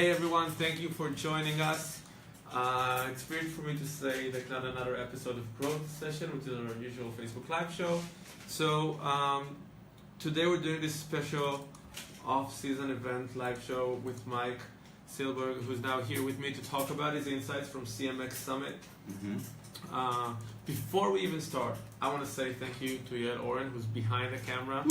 Hey everyone, thank you for joining us. It's weird for me to say like not another episode of Growth Session, which is our usual Facebook Live show. So today we're doing this special off-season event live show with Mike Silberg, who's now here with me to talk about his insights from CMX Summit. Before we even start, I want to say thank you to Yael Oren, who's behind the camera.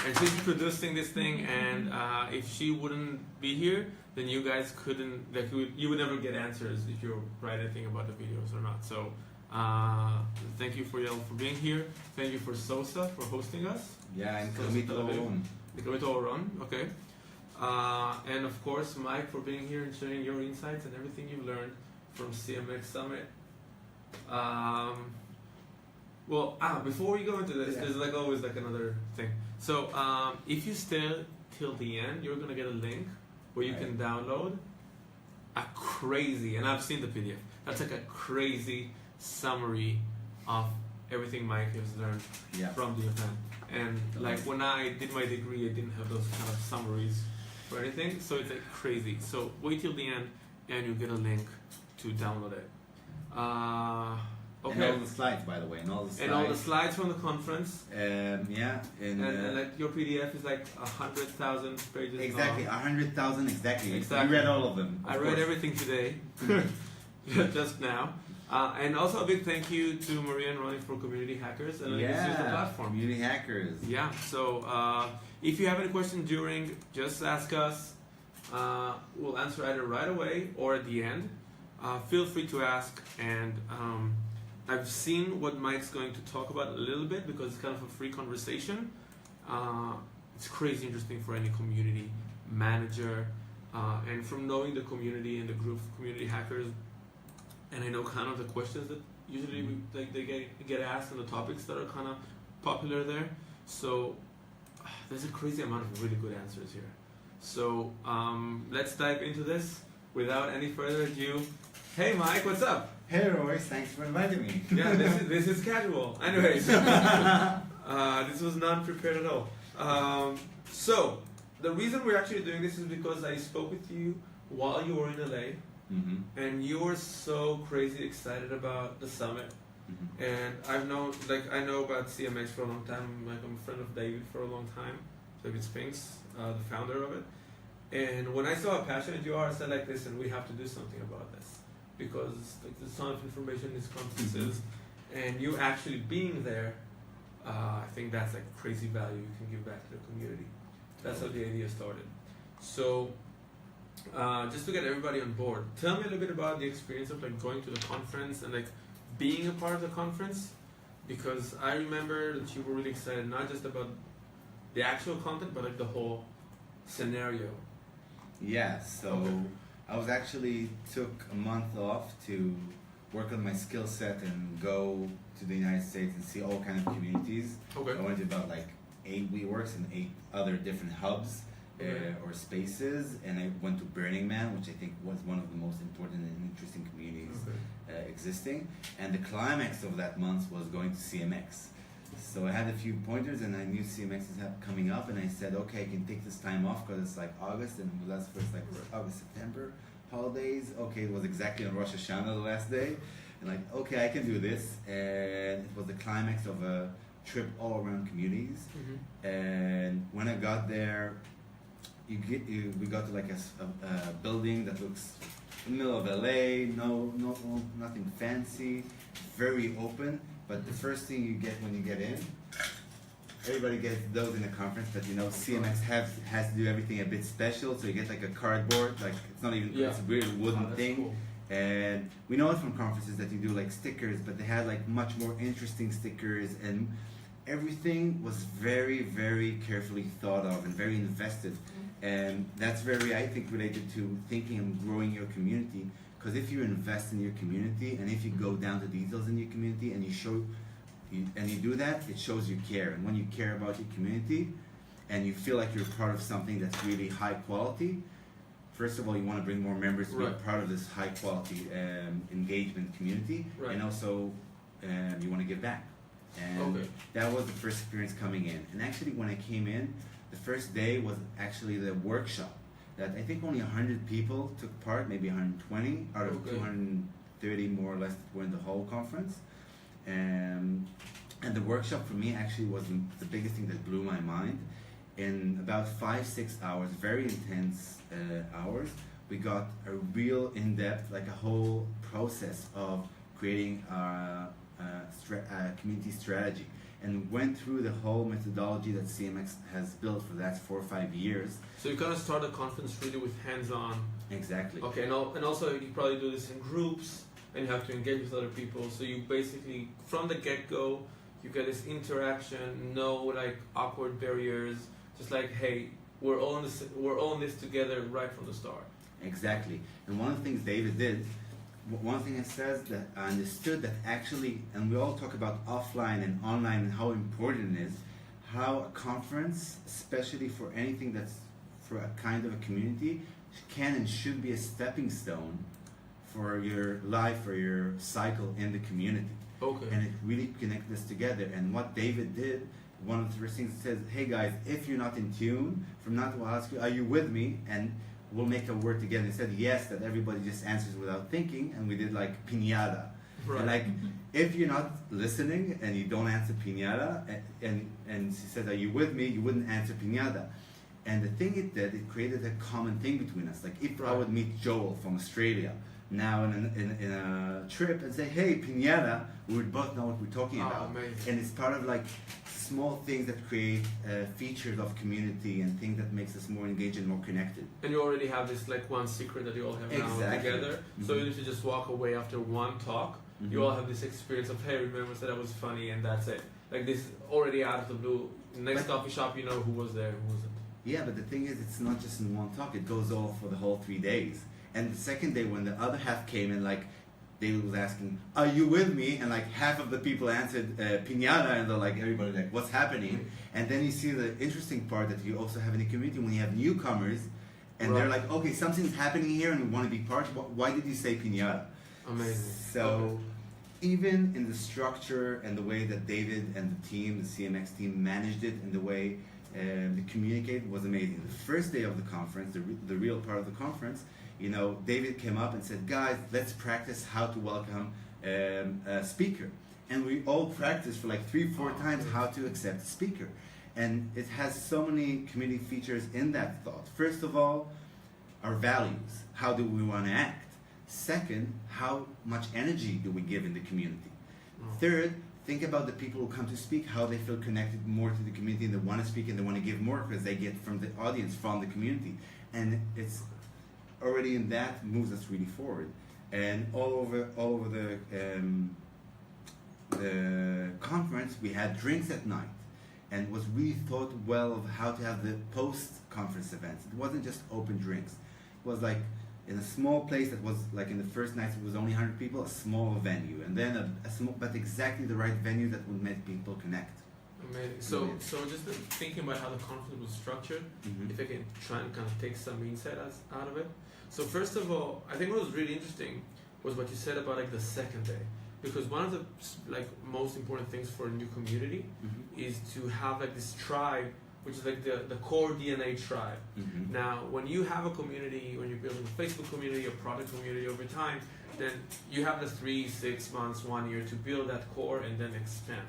And she's producing this thing, and if she wouldn't be here, then you guys couldn't, like, you would never get answers if you write anything about the videos or not. So thank you for Yael for being here. Thank you for Sosa for hosting us. Yeah, and Comito Oron, okay. And of course, Mike for being here and sharing your insights and everything you've learned from CMX Summit. Before we go into this, there's like always like another thing. So if you stay till the end, you're gonna get a link where you can download a crazy, and I've seen the PDF. That's like a crazy summary of everything Mike has learned from the event. And like when I did my degree, I didn't have those kind of summaries for anything. So it's like crazy. So wait till the end, and you get a link to download it. Okay. And all the slides, by the way, and all the slides from the conference. And like your PDF is like 100,000 pages. Exactly, 100,000 exactly. Exactly. You read all of them. I read everything today, just now. And also a big thank you to Maria and Ronnie for Community Hackers and letting us use the platform. Community Hackers. Yeah. So if you have any questions during, just ask us. We'll answer either right away or at the end. Feel free to ask, and I've seen what Mike's going to talk about a little bit because it's kind of a free conversation. It's crazy interesting for any community manager, and from knowing the community and the group of community hackers, and I know kind of the questions that usually they get asked and the topics that are kind of popular there. So there's a crazy amount of really good answers here. So let's dive into this without any further ado. Hey Mike, what's up? Hey Royce, thanks for inviting me. Yeah, this is casual. Anyways, this was not prepared at all. So the reason we're actually doing this is because I spoke with you while you were in LA, and you were so crazy excited about the summit. And I know about CMX for a long time. Like I'm a friend of David for a long time, David Spinks, the founder of it. And when I saw how passionate you are, I said like, listen, we have to do something about this. Because like, there's a ton of information in these conferences, and you actually being there, I think that's like crazy value you can give back to the community. That's how the idea started. So, just to get everybody on board, tell me a little bit about the experience of like going to the conference and like being a part of the conference, because I remember that you were really excited not just about the actual content, but like the whole scenario. Yeah. So. I was actually took a month off to work on my skill set and go to the United States and see all kinds of communities. Okay. I went to about like 8 WeWorks and 8 other different hubs or spaces, and I went to Burning Man, which I think was one of the most important and interesting communities existing. And the climax of that month was going to CMX. So I had a few pointers, and I knew CMX is coming up, and I said, okay, I can take this time off because it's like August, and that's first like August, September holidays. Okay, it was exactly on Rosh Hashanah the last day, and like, okay, I can do this. And it was the climax of a trip all around communities. And when I got there, we got to like a building that looks in the middle of LA, nothing fancy, very open. But the first thing you get when you get in, everybody gets those in the conference that CMX has to do everything a bit special. So you get like a cardboard, like it's not even it's a weird wooden thing. Cool. And we know it from conferences that you do like stickers, but they had like much more interesting stickers, and everything was very, very carefully thought of and very invested. And that's very, I think, related to thinking and growing your community. Because if you invest in your community, and if you go down to details in your community, and you do that, it shows you care. And when you care about your community, and you feel like you're part of something that's really high quality, first of all, you want to bring more members to be part of this high quality engagement community, and also you want to give back. And that was the first experience coming in. And actually, when I came in, the first day was actually the workshop. that I think only 100 people took part, maybe 120 out of 230 more or less that were in the whole conference. And the workshop for me actually was the biggest thing that blew my mind. In about 5-6 hours, very intense hours, we got a real in-depth, like a whole process of creating a community strategy, and went through the whole methodology that CMX has built for the last 4 or 5 years. So you kind of start the conference really with hands-on. Exactly. Okay, and also you probably do this in groups, and you have to engage with other people. So you basically, from the get-go, you get this interaction, no like awkward barriers, just like, hey, we're all in this together right from the start. Exactly. And one of the things David did, one thing it says that I understood that actually, and we all talk about offline and online and how important it is, how a conference, especially for anything that's for a kind of a community, can and should be a stepping stone for your life or your cycle in the community. Okay. And it really connected us together. And what David did, one of the first things, says, hey guys, if you're not in tune, from now we'll ask you, are you with me? And we'll make a word together. He said yes, that everybody just answers without thinking, and we did like piñata. Right. And like, if you're not listening and you don't answer piñata, and he said, are you with me? You wouldn't answer piñata. And the thing it did, it created a common thing between us. Like if I would meet Joel from Australia now in a trip and say, hey, piñata, we would both know what we're talking about. Amazing. And it's part of like small things that create features of community and things that makes us more engaged and more connected. And you already have this like one secret that you all have now together. So even if you just walk away after one talk, you all have this experience of, hey, remember that I was funny, and that's it. Like this already out of the blue. Next coffee shop, you know who was there, who wasn't. Yeah, but the thing is, it's not just in one talk. It goes all for the whole 3 days. And the second day, when the other half came in, like, David was asking, are you with me? And like half of the people answered piñata, and they're like, everybody like, what's happening? And then you see the interesting part that you also have in the community when you have newcomers, and they're like, okay, something's happening here and we want to be part. Why did you say piñata? Amazing. So even in the structure and the way that David and the team, the CMX team, managed it, and the way they communicate was amazing. The first day of the conference, the real part of the conference, you know, David came up and said, guys, let's practice how to welcome a speaker. And we all practiced for like 3-4 times how to accept a speaker. And it has so many community features in that thought. First of all, our values. How do we want to act? Second, how much energy do we give in the community? Third, think about the people who come to speak, how they feel connected more to the community, and they want to speak and they want to give more because they get from the audience, from the community. And it's already in that moves us really forward. And all over the conference, we had drinks at night, and was really thought well of how to have the post-conference events. It wasn't just open drinks. It was like in a small place that was like in the first night it was only 100 people, a small venue, and then a small, but exactly the right venue that would make people connect. Amazing. So just thinking about how the conference was structured, if I can try and kind of take some insight out of it. So first of all, I think what was really interesting was what you said about like the second day, because one of the like most important things for a new community is to have like this tribe, which is like the core DNA tribe. Now, when you have a community, when you're building a Facebook community, a product community over time, then you have the 3, 6 months, 1 year to build that core and then expand.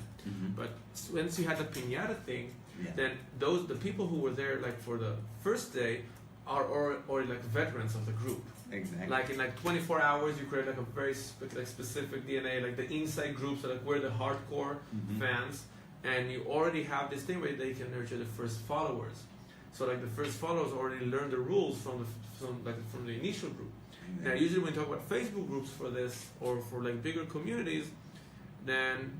But once you had the piñata thing, then the people who were there like for the first day are already like veterans of the group. Exactly. Like in like 24 hours, you create like a very specific DNA. Like the inside groups are like we're the hardcore fans. And you already have this thing where they can nurture the first followers. So like the first followers already learn the rules from the initial group. Now usually when you talk about Facebook groups for this or for like bigger communities, then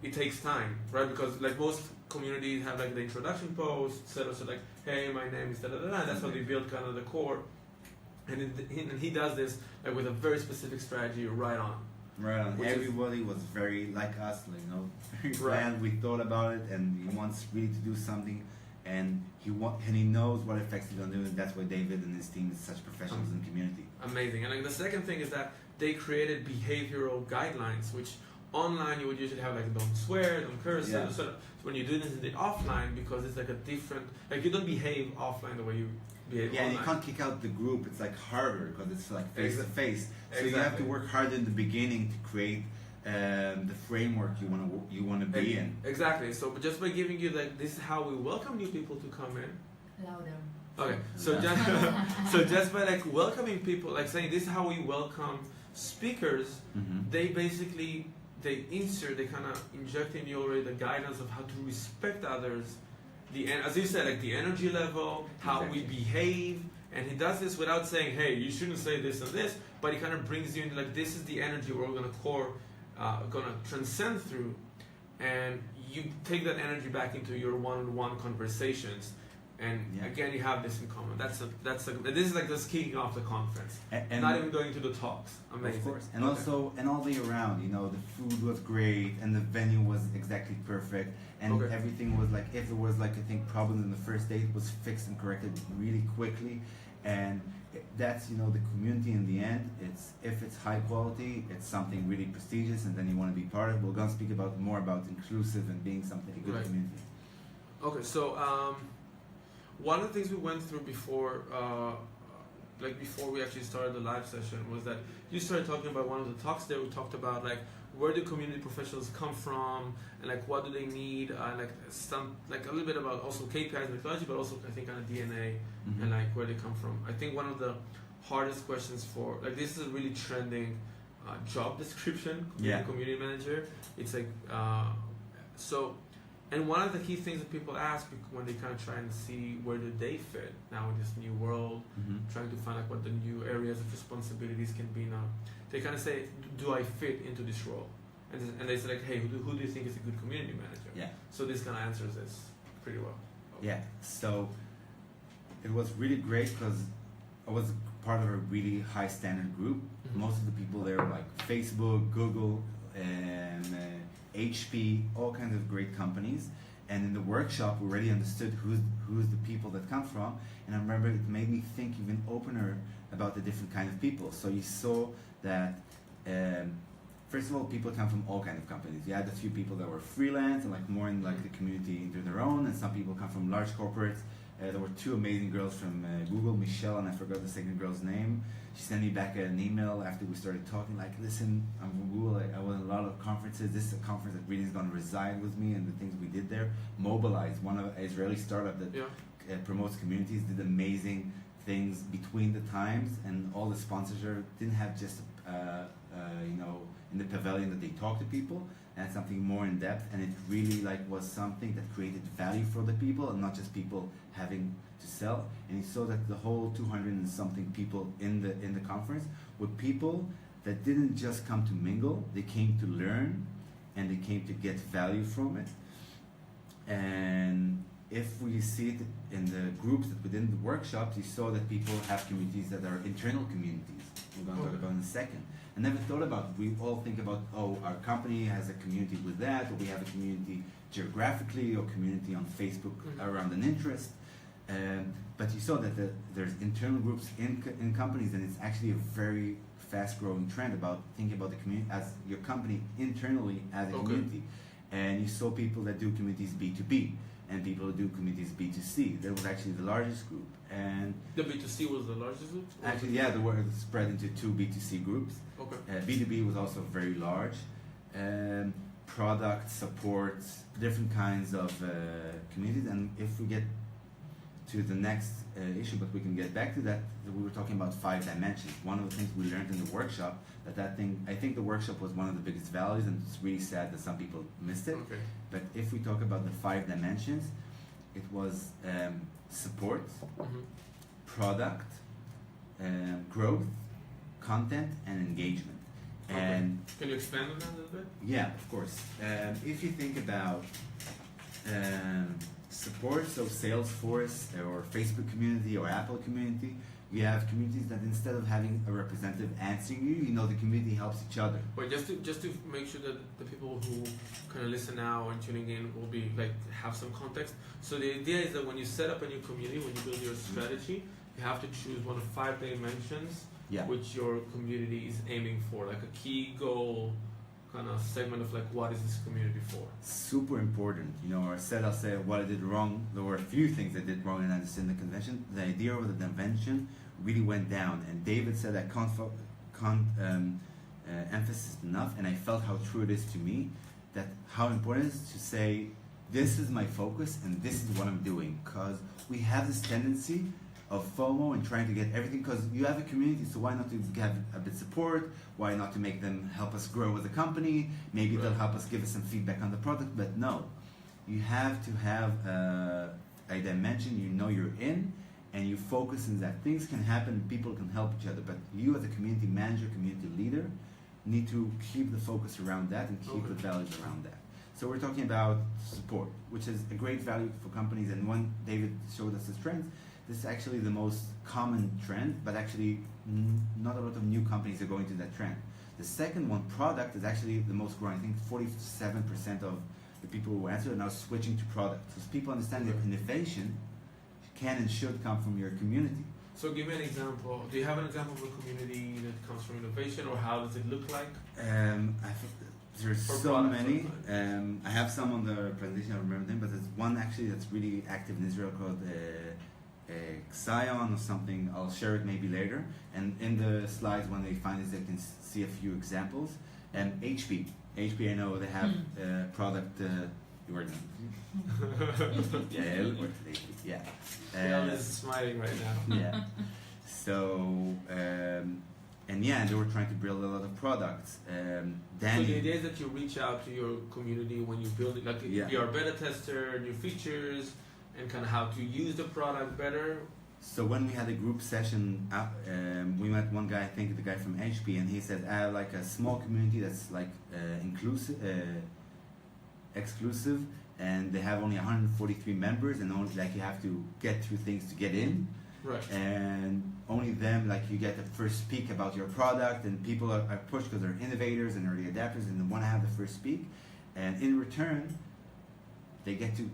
it takes time, right? Because like most communities have like the introduction post, so like, hey, my name is da da da. That's how they build kind of the core. And he does this like with a very specific strategy right on. Right on. Everybody was very like us, like, you know, very planned. We thought about it, and he wants really to do something, and he knows what effects he's gonna do, and that's why David and his team is such professionals in the community. Amazing. And like the second thing is that they created behavioral guidelines, which online you would usually have like don't swear, don't curse. So when you do this in the offline, because it's like a different, like you don't behave offline the way you behave Yeah, and online. you can't kick out the group. It's like harder because it's like face to face. So you have Exactly. to work hard in the beginning to create the framework you want to be in. Exactly. So just by giving you like this is how we welcome new people to come in. Louder. Okay. So just by like welcoming people, like saying this is how we welcome speakers, they basically they kind of inject in you already the guidance of how to respect others, as you said, like the energy level, how we behave, and he does this without saying, hey, you shouldn't say this and this, but he kind of brings you into like this is the energy we're gonna transcend through, and you take that energy back into your one-on-one conversations. And again, you have this in common. This is like just kicking off the conference, and not even going to the talks. Amazing. Of course, and also and all the around. The food was great, and the venue was exactly perfect, and everything was like if there was like I think problems in the first day, it was fixed and corrected really quickly, and that's the community in the end. If it's high quality, it's something really prestigious, and then you want to be part of it. We're gonna speak more about inclusive and being something a good community. Okay, so. One of the things we went through before we actually started the live session was that you started talking about one of the talks there. We talked about like where do community professionals come from and like what do they need and like a little bit about also KPIs and methodology, but also I think kind of DNA and like where they come from. I think one of the hardest questions for like this is a really trending job description, community manager. It's like so. And one of the key things that people ask when they kind of try and see where do they fit now in this new world, trying to find like what the new areas of responsibilities can be now, they kind of say, do I fit into this role? And they say like, hey, who do you think is a good community manager? Yeah. So this kind of answers this pretty well. Okay. Yeah. So it was really great because I was part of a really high standard group. Most of the people there were like Facebook, Google, and HP, all kinds of great companies. And in the workshop, we already understood who's the people that come from. And I remember it made me think even opener about the different kind of people. So you saw that, first of all, people come from all kinds of companies. You had a few people that were freelance and like more in like the community into their own, and some people come from large corporates. There were two amazing girls from Google, Michelle, and I forgot the second girl's name. She sent me back an email after we started talking, like, listen, I'm from Google, I went to a lot of conferences, this is a conference that really is going to reside with me, and the things we did there. Mobilize, one of an Israeli startup that promotes communities, did amazing things between the times, and all the sponsors didn't have just, in the pavilion that they talk to people, and something more in depth, and it really was something that created value for the people, and not just people having to sell. And you saw that the whole 200 and something people in the conference were people that didn't just come to mingle, they came to learn, and they came to get value from it. And if we see it in the groups that within the workshops, you saw that people have communities that are internal communities. We're going to talk about in a second. I never thought about it. We all think about, our company has a community with that, or we have a community geographically, or community on Facebook around an interest. But you saw that there's internal groups in companies, and it's actually a very fast-growing trend about thinking about the community as your company internally as a community. And you saw people that do communities B2B, and people who do communities B2C. That was actually the largest group. And the B2C was the largest group? Actually, yeah, the word spread into two B2C groups. Okay. B2B was also very large. Product, support, different kinds of communities. And if we get to the next issue, but we can get back to that, we were talking about 5 dimensions. One of the things we learned in the workshop, I think the workshop was one of the biggest values, and it's really sad that some people missed it. Okay. But if we talk about the 5 dimensions, it was support, product, growth, content, and engagement. Okay. And can you expand on that a little bit? Yeah, of course. If you think about support, so Salesforce or Facebook community or Apple community, you have communities that instead of having a representative answering you, the community helps each other. But just to make sure that the people who kind of listen now and tuning in will be have some context. So the idea is that when you set up a new community, when you build your strategy, you have to choose one of 5 dimensions which your community is aiming for, like a key goal kind of segment of like what is this community for? Super important. I'll say what I did wrong. There were a few things I did wrong, and I understood the convention. The idea of the convention really went down, and David said that emphasis enough, and I felt how true it is to me, that how important it is to say, this is my focus and this is what I'm doing, because we have this tendency of FOMO and trying to get everything, because you have a community, so why not to have a bit support, why not to make them help us grow as a company, maybe they'll help us give us some feedback on the product, but no, you have to have a dimension you're in, and you focus on that. Things can happen, people can help each other, but you as a community manager, community leader, need to keep the focus around that and keep the values around that. So we're talking about support, which is a great value for companies, and when David showed us his trends, this is actually the most common trend, but actually not a lot of new companies are going to that trend. The second one, product, is actually the most growing. I think 47% of the people who answered are now switching to product. Because people understand that innovation can and should come from your community. So give me an example. Do you have an example of a community that comes from innovation, or how does it look like? There's so many. I have some on the presentation, I remember them, but there's one actually that's really active in Israel called Xion or something. I'll share it maybe later. And in the slides, when they find this, they can see a few examples. And HP, I know they have product. You were yeah. Yael is smiling right now. Yeah. So. And they were trying to build a lot of products. So the idea is that you reach out to your community when you build it, like you're a beta tester, new features, and kind of how to use the product better. So when we had a group session, we met one guy, I think the guy from HP, and he said, I have like a small community that's like exclusive, and they have only 143 members, and only like you have to get through things to get in. Right. And only them, like you get the first speak about your product, and people are pushed because they're innovators and early adapters, and they want to have the first speak. And in return, they get to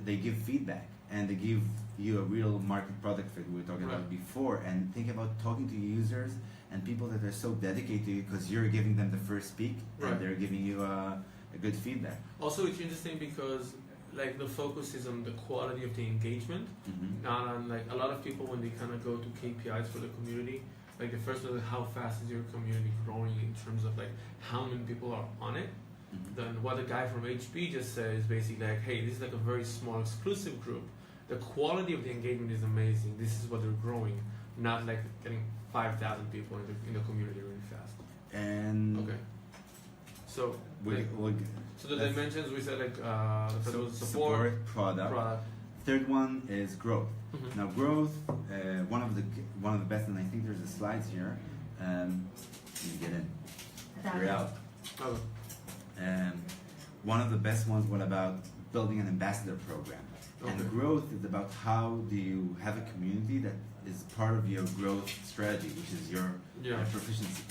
they give feedback, and they give you a real market product fit we were talking about before. And think about talking to users and people that are so dedicated to you because you're giving them the first speak, and they're giving you a good feedback. Also, it's interesting because like the focus is on the quality of the engagement, not on like a lot of people when they kind of go to KPIs for the community, like the first one is how fast is your community growing in terms of like how many people are on it. Then what the guy from HP just said is basically like, hey, this is like a very small exclusive group. The quality of the engagement is amazing. This is what they're growing, not like getting 5,000 people in the community really fast. And so so the dimensions we said like the first was support, product. Third one is growth. Now growth, one of the best, and I think there's the slides here. You get in. You're out. One of the best ones was about building an ambassador program. And the growth is about how do you have a community that is part of your growth strategy, which is your proficiency.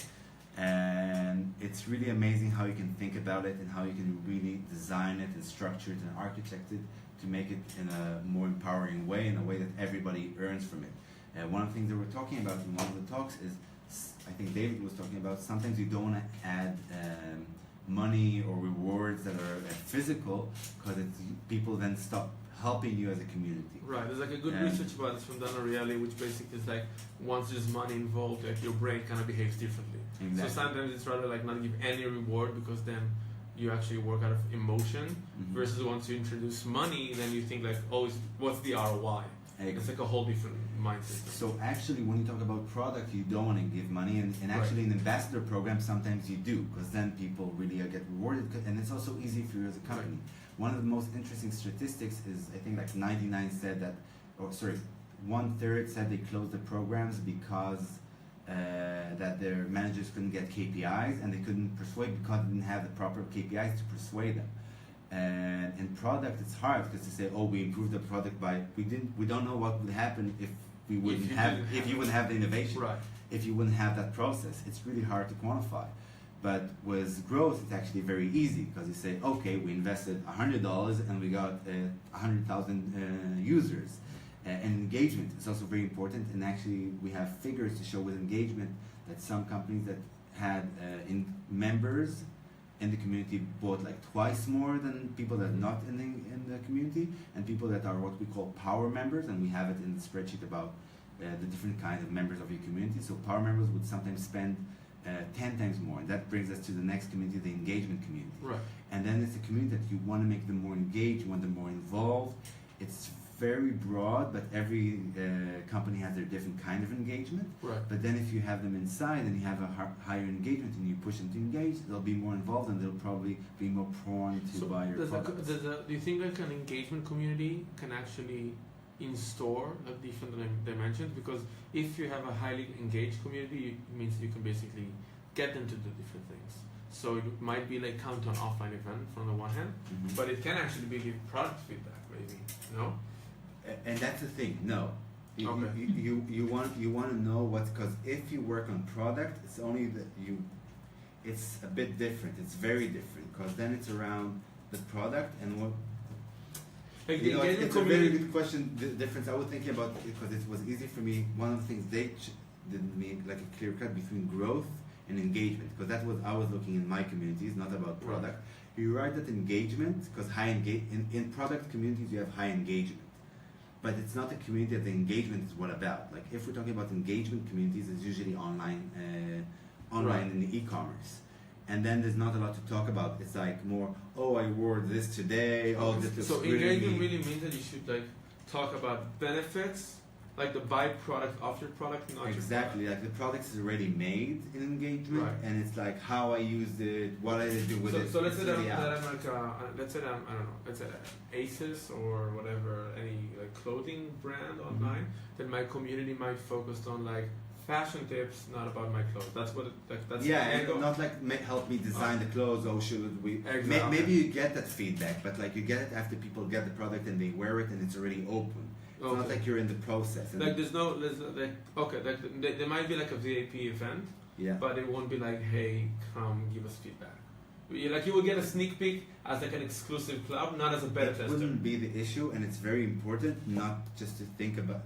And it's really amazing how you can think about it and how you can really design it and structure it and architect it to make it in a more empowering way, in a way that everybody earns from it. One of the things that we're talking about in one of the talks is, I think David was talking about, sometimes you don't want to add money or rewards that are physical, because people then stop helping you as a community. Right, there's like a good research about this from Dana Reilly, which basically is like once there's money involved, like your brain kind of behaves differently. Exactly. So sometimes it's rather like not give any reward, because then you actually work out of emotion, versus once you introduce money, then you think like, oh, what's the ROI? It's like a whole different mindset. So actually, when you talk about product, you don't want to give money, and actually in ambassador program, sometimes you do, because then people really get rewarded, and it's also easy for you as a company. One of the most interesting statistics is, I think like 99 said that, 1/3 said they closed the programs because that their managers couldn't get KPIs, and they couldn't persuade because they didn't have the proper KPIs to persuade them. And in product, it's hard because they say, "Oh, we improved the product by we don't know what would happen if you wouldn't have the innovation, if you wouldn't have that process." It's really hard to quantify. But with growth, it's actually very easy, because you say, "Okay, we invested $100 and we got 100,000 users." And engagement is also very important. And actually, we have figures to show with engagement that some companies that had members in the community bought like twice more than people that are not in the community, and people that are what we call power members, and we have it in the spreadsheet about the different kinds of members of your community. So power members would sometimes spend 10 times more, and that brings us to the next community, the engagement community. Right. And then it's a community that you want to make them more engaged, you want them more involved. It's very broad, but every company has their different kind of engagement. Right. But then if you have them inside and you have a higher engagement and you push them to engage, they'll be more involved and they'll probably be more prone to buy your products. Do you think like an engagement community can actually in-store like different dimensions? Because if you have a highly engaged community, it means you can basically get them to do different things. So it might be like count on offline event from the one hand, but it can actually be give product feedback maybe, no? And that's the thing. No, you want to know what's, because if you work on product, it's only that it's a bit different. It's very different because then it's around the product and what. Like it's a very good question. The difference I was thinking about, because it was easy for me. One of the things they didn't make like a clear cut between growth and engagement, because that's what I was looking in my communities, not about product. Right. You're right that engagement, because in product communities you have high engagement. But it's not a community that the engagement is what about. Like if we're talking about engagement communities, it's usually online in the e-commerce. And then there's not a lot to talk about. It's like more, oh, I wore this today. Oh, this looks so engagement really means that you should like talk about benefits, like the byproduct of your product, not exactly. Your like the product is already made in engagement, and it's like how I used it, what I did do with it. So let's say that I'm like let's say that I'm, I don't know, let's say that Asus or whatever, any like clothing brand online, then my community might focus on like fashion tips, not about my clothes. That's what that's not like help me design the clothes. Oh, should we? Exactly. Maybe you get that feedback, but like you get it after people get the product and they wear it and it's already open. It's not like you're in the process. Like there might be like a VIP event, but it won't be like, hey, come give us feedback. Like you will get a sneak peek as like an exclusive club, not as a beta tester. It wouldn't be the issue, and it's very important not just to think about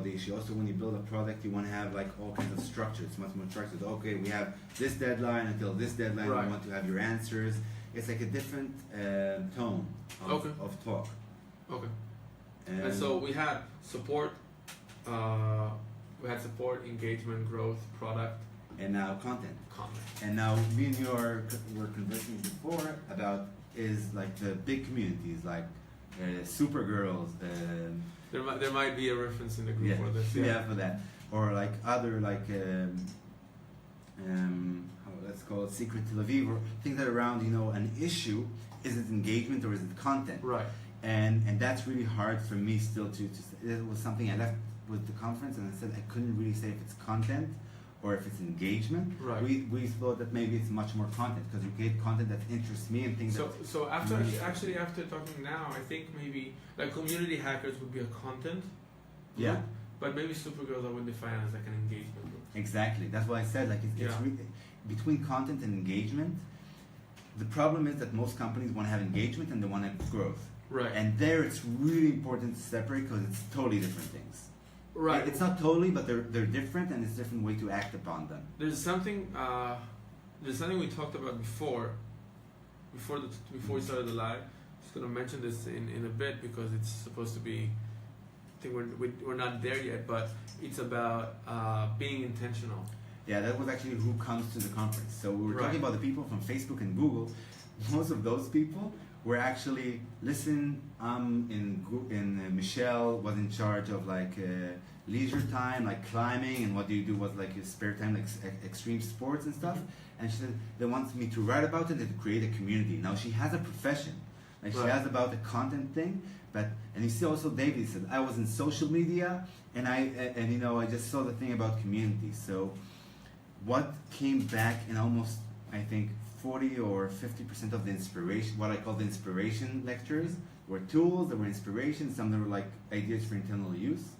the issue. Also, when you build a product, you want to have like all kinds of structure. It's much more structured. Okay, we have this deadline until this deadline. We want to have your answers. It's like a different tone of talk. Okay. And so we had support, engagement, growth, product, and now content. And now me and you were conversing before about is like the big communities like Supergirls. There might be a reference in the group for this. Yeah, for that, or like other like let's call it Secret Tel Aviv, or things that are around an issue. Is it engagement or is it content? Right. And that's really hard for me still to it was something I left with the conference and I said I couldn't really say if it's content or if it's engagement. Right. We thought that maybe it's much more content because you create content that interests me and things so after talking now, I think maybe like community hackers would be a content group, but maybe Supergirls I would define as like an engagement group. Exactly. That's why I said like it's between content and engagement. The problem is that most companies want to have engagement and they want to have growth. Right. And there it's really important to separate because it's totally different things. Right. It's not totally, but they're different and it's a different way to act upon them. There's something we talked about before we started the live. I'm just gonna mention this in a bit because it's supposed to be. I think we're not there yet, but it's about being intentional. Yeah, that was actually who comes to the conference. So we were talking about the people from Facebook and Google. Most of those people were actually Michelle was in charge of like leisure time, like climbing, and what do you do was like your spare time, like extreme sports and stuff. And she said they wanted me to write about it and to create a community. Now she has a profession, like she has about the content thing. And you see also David said I was in social media and I just saw the thing about community. So what came back in almost I think 40 or 50% of the inspiration, what I call the inspiration lectures, were tools, there were inspirations, some that were like ideas for internal use.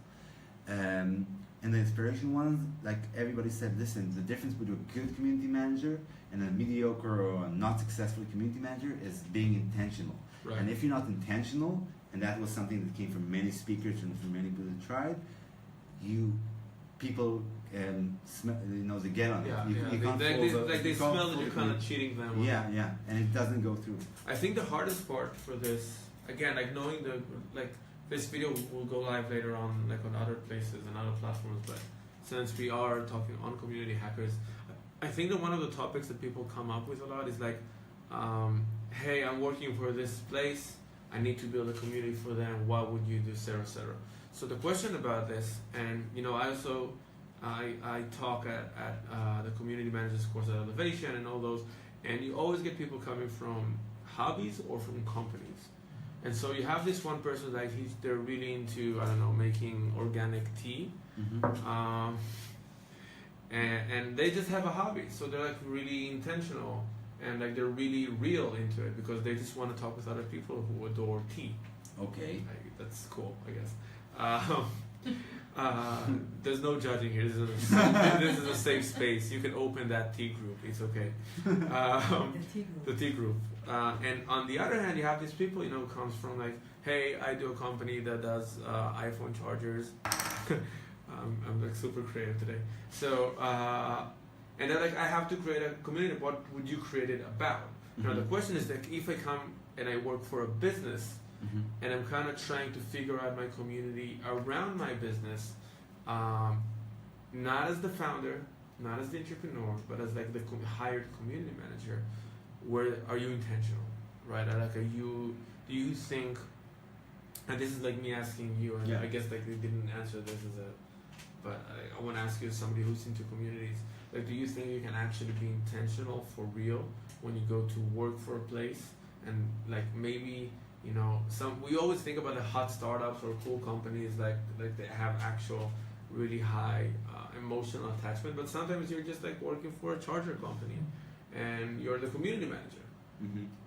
And the inspiration ones, like everybody said, listen, the difference between a good community manager and a mediocre or a not successful community manager is being intentional. Right. And if you're not intentional, and that was something that came from many speakers and from many people that tried, people they get on it. Yeah, You can't they fold smell that you're kind of cheating them. Yeah, and it doesn't go through. I think the hardest part for this, again, like knowing this video will go live later on, like on other places and other platforms, but since we are talking on community hackers, I think that one of the topics that people come up with a lot is like, hey, I'm working for this place, I need to build a community for them, what would you do, etc., etc. So the question about this, and I also I talk at the community managers course at Elevation and all those, and you always get people coming from hobbies or from companies. And so you have this one person like they're really into, I don't know, making organic tea, and they just have a hobby, so they're like really intentional and like they're really real into it because they just want to talk with other people who adore tea. Okay, that's cool, I guess. There's no judging here. This is a safe space. You can open that tea group. It's okay. The tea group. And on the other hand, you have these people, comes from like, hey, I do a company that does iPhone chargers. I'm like super creative today. So, and they're like, I have to create a community. What would you create it about? Now the question is that if I come and I work for a business, and I'm kind of trying to figure out my community around my business, not as the founder, not as the entrepreneur, but as like the hired community manager. Where are you intentional, right? Like, do you think? And this is like me asking you, and I guess like they didn't answer this but I want to ask you as somebody who's into communities. Like, do you think you can actually be intentional for real when you go to work for a place, and like maybe? We always think about the hot startups or cool companies like they have actual really high emotional attachment, but sometimes you're just like working for a charger company and you're the community manager.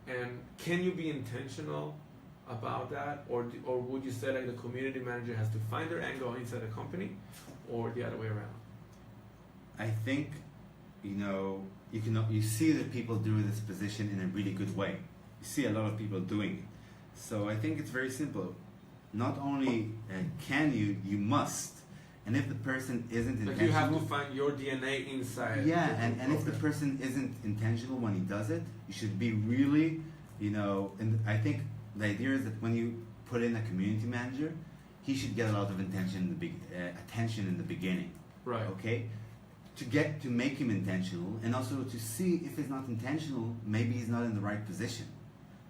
And can you be intentional about that, or would you say like the community manager has to find their angle inside the company, or the other way around? I think you see that people do this position in a really good way. You see a lot of people doing it. So I think it's very simple. Not only can you must. And if the person isn't intentional... Like you have to find your DNA inside. Yeah, and if the person isn't intentional when he does it, you should be really, and I think the idea is that when you put in a community manager, he should get a lot of attention in the beginning. Right. Okay? To make him intentional, and also to see if he's not intentional, maybe he's not in the right position.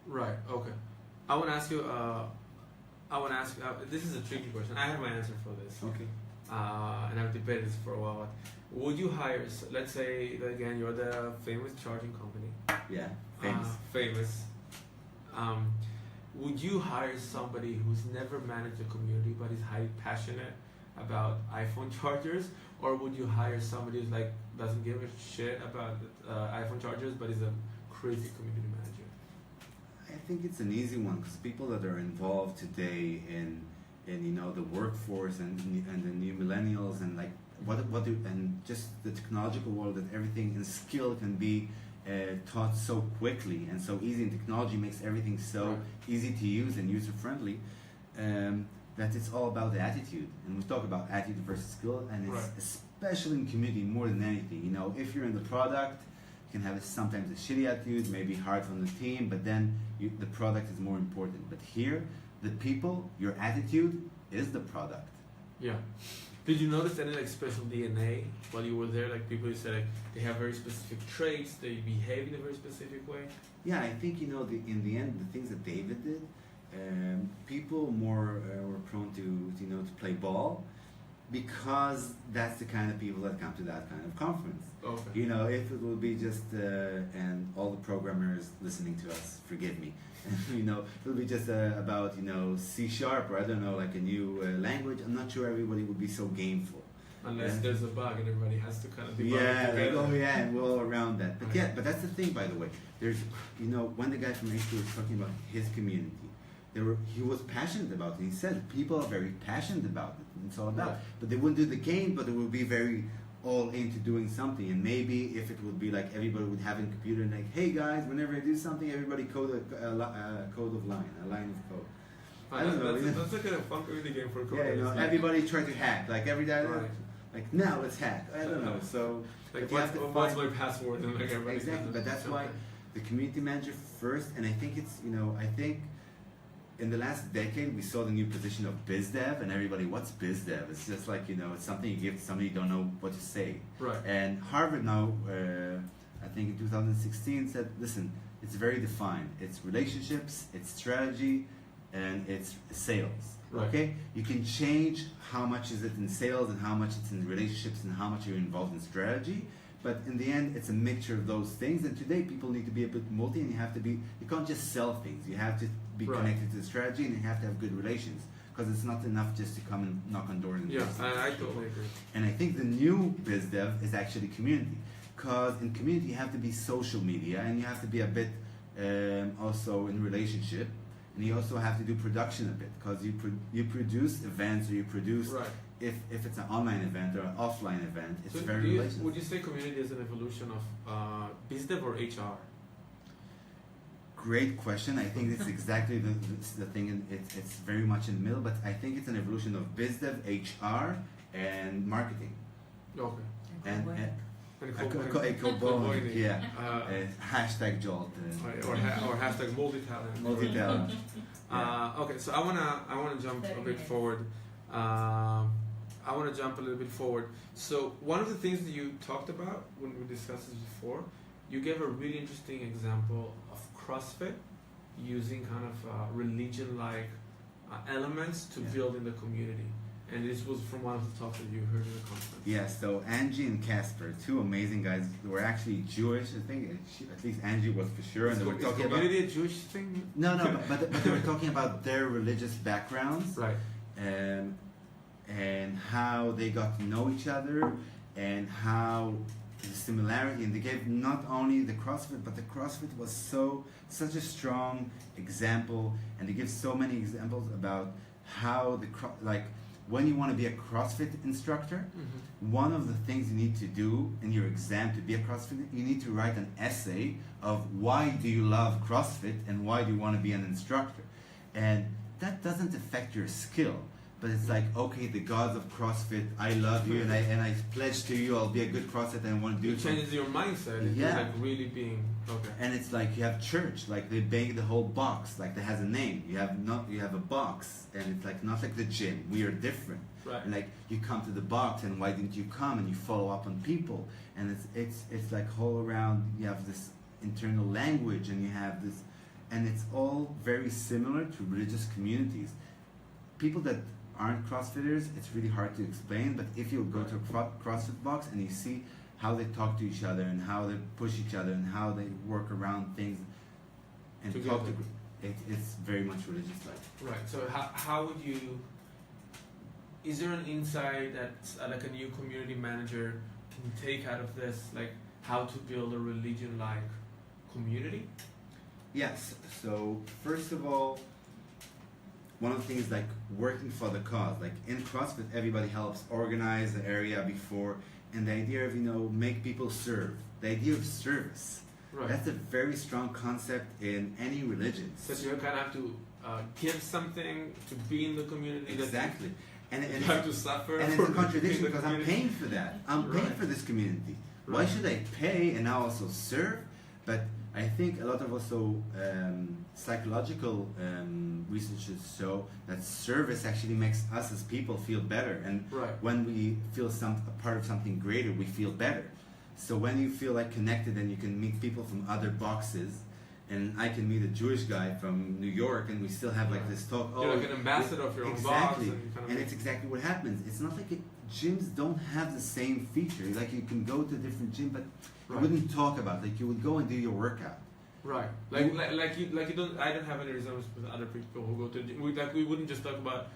Right, okay. I want to ask you, this is a tricky question. I have my answer for this. Okay. And I've debated this for a while. Would you hire, let's say, again, you're the famous charging company. Yeah, famous. Famous. Would you hire somebody who's never managed a community but is highly passionate about iPhone chargers? Or would you hire somebody who's like, doesn't give a shit about iPhone chargers but is a crazy community manager? I think it's an easy one because people that are involved today in the workforce and the new millennials and like and just the technological world, that everything in skill can be taught so quickly and so easy, and technology makes everything so easy to use and user friendly, that it's all about the attitude. And we talk about attitude versus skill, and it's especially in community more than anything. If you're in the product, you can have sometimes a shitty attitude, maybe hard on the team, but then the product is more important. But here, the people, your attitude is the product. Yeah. Did you notice any like special DNA while you were there? Like people, you said like, they have very specific traits, they behave in a very specific way. Yeah, I think in the end, the things that David did, people more were prone to play ball, because that's the kind of people that come to that kind of conference. Okay. If it will be just and all the programmers listening to us, forgive me. It'll be just about C# or I don't know, like a new language. I'm not sure everybody would be so gameful. Unless there's a bug and everybody has to kind of debug it together. And we're all around that. But right. But that's the thing, by the way. There's when the guy from H2 was talking about his community, he was passionate about it. He said people are very passionate about it. It's all about. Right. But they wouldn't do the game, but they would be very all into doing something. And maybe if it would be like everybody would have a computer and like, hey guys, whenever I do something, everybody code a line of code. I don't know. That's like a fun community game for coders. Yeah, everybody try to hack. Like every day, like now let's hack. I don't know. So like but what's my password and like everybody exactly. But that's why the community manager first, and I think it's I think in the last decade we saw the new position of biz dev, and everybody, what's biz dev? It's just like it's something you give to somebody you don't know what to say. Right. And Harvard now, I think in 2016 said, listen, it's very defined. It's relationships, it's strategy, and it's sales. Right. Okay, you can change how much is it in sales and how much it's in relationships and how much you're involved in strategy. But in the end, it's a mixture of those things. And today, people need to be a bit multi, and you can't just sell things. You have to be connected to the strategy, and you have to have good relations. Because it's not enough just to come and knock on doors. And I totally agree. And I think the new biz dev is actually community. Because in community, you have to be social media, and you have to be a bit also in relationship. And you also have to do production a bit, because you produce events, or you produce, if it's an online event or an offline event, it's very relational. Would you say community is an evolution of BizDev or HR? Great question. I think it's exactly the thing. It's very much in the middle, but I think it's an evolution of BizDev, HR, and marketing. Okay. And yeah. Hashtag Jolt. Or hashtag multi-talent. Multi-talent. Okay, so I wanna jump a bit forward. I want to jump a little bit forward. So one of the things that you talked about when we discussed this before, you gave a really interesting example of CrossFit using kind of religion-like elements to build in the community. And this was from one of the talks that you heard in the conference. Yeah, so Angie and Casper, two amazing guys, were actually Jewish. I think at least Angie was for sure. And they were talking about community a Jewish thing? No, but they were talking about their religious backgrounds, right? And how they got to know each other, and how the similarity. And they gave not only the CrossFit, but the CrossFit was such a strong example, and they give so many examples about how when you want to be a CrossFit instructor, one of the things you need to do in your exam to be a CrossFit, you need to write an essay of why do you love CrossFit and why do you want to be an instructor. And that doesn't affect your skill, but it's like, okay, the gods of CrossFit, I love you, and I pledge to you I'll be a good CrossFit and I want to do it. It changes your mindset into like really being okay. And it's like you have church, like they bang the whole box, like that has a name. You have a box, and it's like not like the gym. We are different. Right. And like you come to the box, and why didn't you come? And you follow up on people, and it's like all around. You have this internal language, and you have this, and it's all very similar to religious communities. People that aren't CrossFitters, it's really hard to explain, but if you go to a CrossFit box and you see how they talk to each other and how they push each other and how they work around things and together. talk to it's very much religious like. Right. So how would you, is there an insight that like a new community manager can take out of this, like how to build a religion-like community? Yes. So first of all, one of the things like working for the cause, like in CrossFit, everybody helps organize the area before, and the idea of make people serve, the idea of service. Right. That's a very strong concept in any religion. So you kind of have to give something to be in the community. Exactly. And you have to suffer. And it's a contradiction because I'm paying for that. I'm paying right. for this community. Right. Why should I pay and now also serve? But I think a lot of also psychological researches show that service actually makes us as people feel better. And right. when we feel a part of something greater, we feel better. So when you feel like connected and you can meet people from other boxes, and I can meet a Jewish guy from New York, and we still have like this talk. You're like an ambassador of your own box. And it's exactly what happens. It's not like gyms don't have the same feature. Like you can go to a different gym, but you wouldn't talk about it. Like you would go and do your workout. Right. Like you don't. I don't have any resemblance with other people who go to the gym. We wouldn't just talk about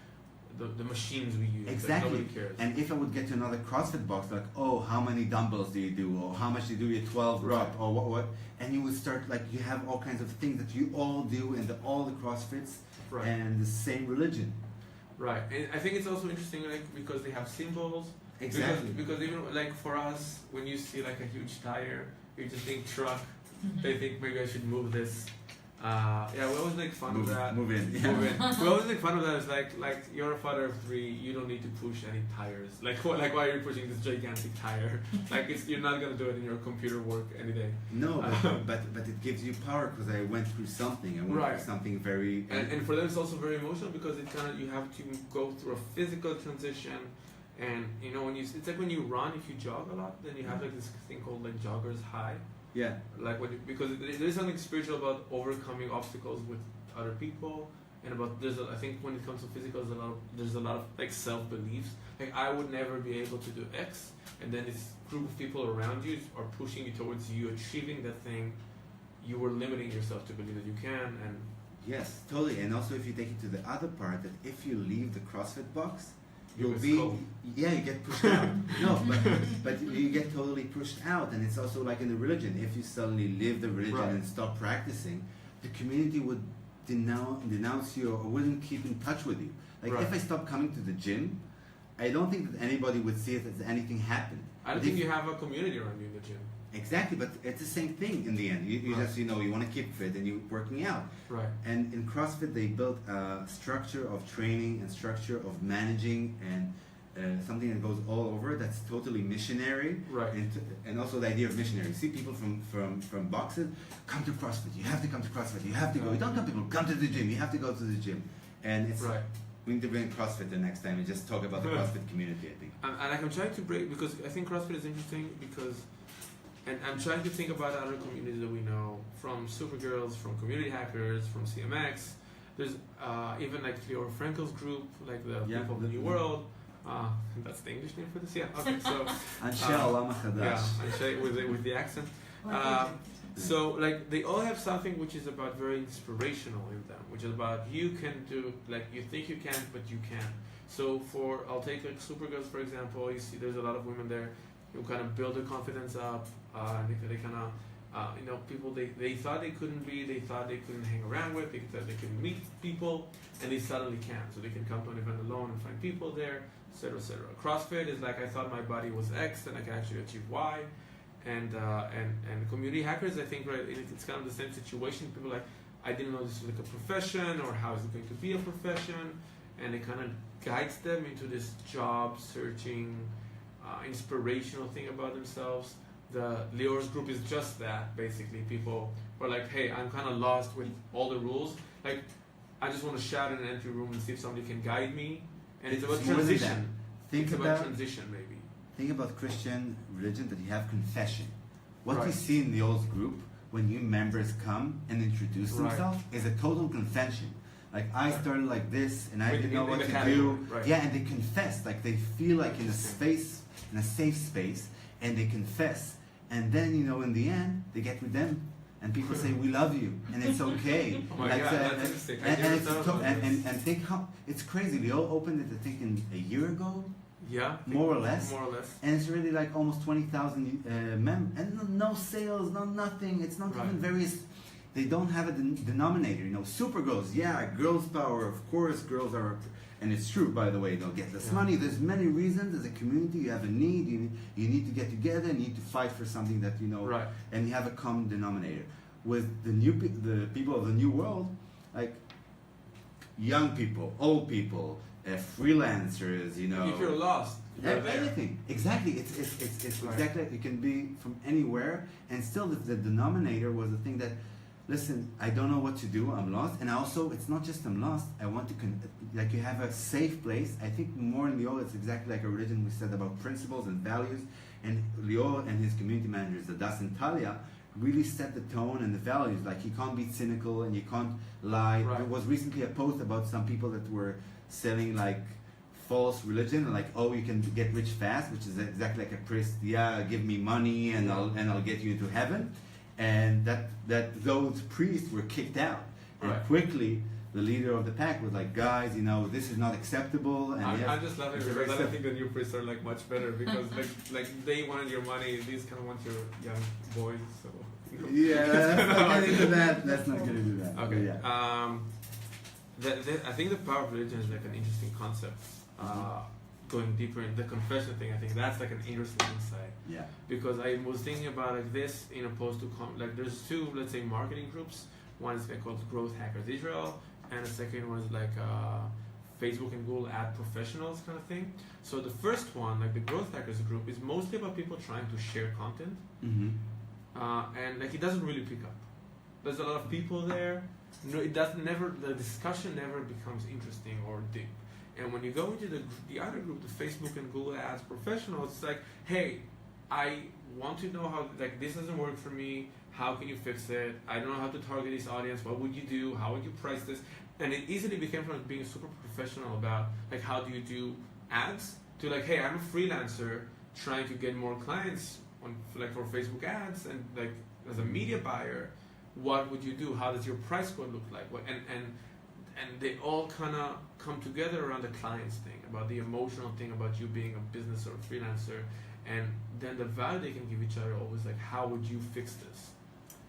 the machines we use. Exactly. Like nobody cares. And if I would get to another CrossFit box, like, oh, how many dumbbells do you do? Or how much do you do your 12 rep? Or what? And you would start, like, you have all kinds of things that you all do in all the CrossFits and the same religion. Right. And I think it's also interesting, like, because they have symbols. Exactly. Because even, like, for us, when you see, like, a huge tire, you just think truck. They think maybe I should move this Yeah, we always make fun of that. Move in. Yeah. Move in. We always make fun of that. It's like you're a father of 3. You don't need to push any tires. Like why are you pushing this gigantic tire? Like you're not gonna do it in your computer work any day. No, but it gives you power because I went through something. I went through something very. And for them it's also very emotional because it kind of you have to go through a physical transition. And you know it's like when you run, if you jog a lot, then you have like this thing called like jogger's high. Yeah. Like because there is something spiritual about overcoming obstacles with other people, and about I think when it comes to physical, there's a lot of like self beliefs. Like I would never be able to do X, and then this group of people around you are pushing you towards you achieving that thing. You were limiting yourself to believe that you can, and yes, totally. And also, if you take it to the other part, that if you leave the CrossFit box, you get pushed out. No, but you get totally pushed out, and it's also like in the religion. If you suddenly leave the religion and stop practicing, the community would denounce you or wouldn't keep in touch with you. Like if I stop coming to the gym, I don't think that anybody would see it as anything happened. I don't think you have a community around you in the gym. Exactly, but it's the same thing in the end. You just, you want to keep fit and you're working out. Right. And in CrossFit, they built a structure of training and structure of managing and something that goes all over that's totally missionary. Right. And also the idea of missionary. See people from boxes, come to CrossFit. You have to come to CrossFit. You have to go. You don't come to people, come to the gym. You have to go to the gym. And it's we need to bring CrossFit the next time and just talk about the CrossFit community, I think. And I'm trying to break, because I think CrossFit is interesting because, and I'm trying to think about other communities that we know, from Supergirls, from Community Hackers, from CMX. There's even like Lior Frankel's group, like the People of the New World. That's the English name for this? Yeah, okay, so. Anshe Olam HaChadash. Yeah, Anshe with the accent. So like they all have something which is about very inspirational in them, which is about you can do, like you think you can, but you can. So I'll take like Supergirls for example. You see, there's a lot of women there who kind of build their confidence up. They kind of, people they thought they couldn't be, they thought they couldn't hang around with, they thought they couldn't meet people, and they suddenly can. So they can come to an event alone and find people there, etc., etc. CrossFit is like I thought my body was X, and I can actually achieve Y. And community hackers, I think, right, it's kind of the same situation. People are like, I didn't know this was like a profession, or how is it going to be a profession, and it kind of guides them into this job searching, inspirational thing about themselves. The Lior's group is just that, basically. People are like, hey, I'm kind of lost with all the rules. Like, I just want to shout in an empty room and see if somebody can guide me. And it's about transition. It's about transition, maybe. Think about Christian religion, that you have confession. What we see in the old group, when new members come and introduce themselves, is a total confession. Like, I started like this, and I didn't know what to do. Yeah, and they confess. Like, they feel like in a space, in a safe space, and they confess. And then, in the end, they get with them. And people say, we love you, and it's okay. Oh my God, that's interesting. And think how, it's crazy. We all opened it, I think, a year ago. Yeah, more or less. And it's really like almost 20,000 members, and no sales, no nothing. It's not even very. They don't have a denominator. Supergirls, girls power. Of course, girls are, and it's true. By the way, they'll get this money. There's many reasons. As a community, you have a need. You need to get together. You need to fight for something that and you have a common denominator. With the people of the new world, like young people, old people. Freelancers, If you're lost, everything. Exactly. It's exactly. It can be from anywhere, and still the denominator was the thing that, listen, I don't know what to do. I'm lost, and also it's not just I'm lost. I want to like you have a safe place. I think more in Lior, it's exactly like a religion. We said about principles and values, and Lior and his community managers, Adas and Talia, really set the tone and the values. Like you can't be cynical and you can't lie. There was recently a post about some people that were selling like false religion, and like, oh, you can get rich fast, which is exactly like a priest. Give me money and I'll get you into heaven, and that those priests were kicked out, and quickly the leader of the pack was like, guys, this is not acceptable. And I'm just laughing because I don't think the new priests are like much better, because like they wanted your money, these kind of want your young boys. So let's not get into that. Let's not get into that. Okay. I think the power of religion is like an interesting concept. Going deeper in the confession thing, I think that's like an interesting insight. Yeah. Because I was thinking about like this in opposed to like there's two, let's say, marketing groups One is like called Growth Hackers Israel, and the second one is like Facebook and Google ad professionals kind of thing. So the first one, like the Growth Hackers group, is mostly about people trying to share content, and like it doesn't really pick up. There's a lot of people there. No, it doesn't. Never the discussion never becomes interesting or deep. And when you go into the other group, the Facebook and Google ads professionals, it's like, hey, I want to know how like this doesn't work for me. How can you fix it? I don't know how to target this audience. What would you do? How would you price this? And it easily became from being super professional about like how do you do ads to like, hey, I'm a freelancer trying to get more clients on like for Facebook ads, and like as a media buyer, what would you do? How does your price code look like? What and they all kind of come together around the clients thing, about the emotional thing about you being a business or a freelancer, and then the value they can give each other always like, how would you fix this?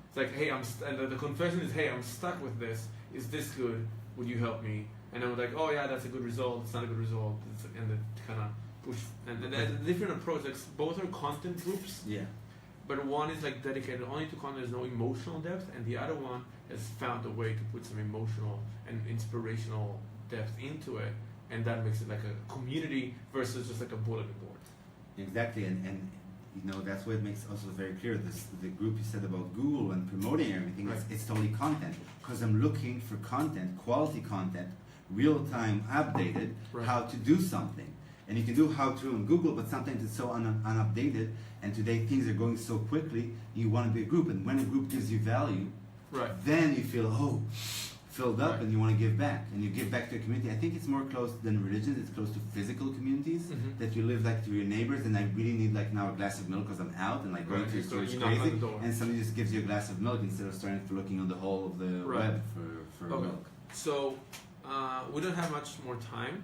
It's like, hey, and the confession is, hey, I'm stuck with this. Is this good? Would you help me? And then we're like, oh yeah, that's a good result. It's not a good result. And then kind of push. And then there's a different approach. Like both are content groups. Yeah. But one is like dedicated only to content. There's no emotional depth, and the other one has found a way to put some emotional and inspirational depth into it, and that makes it like a community versus just like a bulletin board. Exactly, and you know that's what it makes also very clear. The group you said about Google and promoting everything, Right. it's totally content, because I'm looking for content, quality content, real time, updated, Right. how to do something. And you can do how to on Google, but sometimes it's so unupdated, and today things are going so quickly, you want to be a group, and when a group gives you value, Right. then you feel, filled up, Right. and you want to give back, and you give back to a community. I think it's more close than religions, it's close to physical communities, that you live like to your neighbors, and I really need like now a glass of milk because I'm out, and like going Right. to your store is You knock on crazy, the door. and somebody just gives you a glass of milk instead of starting for looking on the whole of the Right. web for Okay. milk. So we don't have much more time.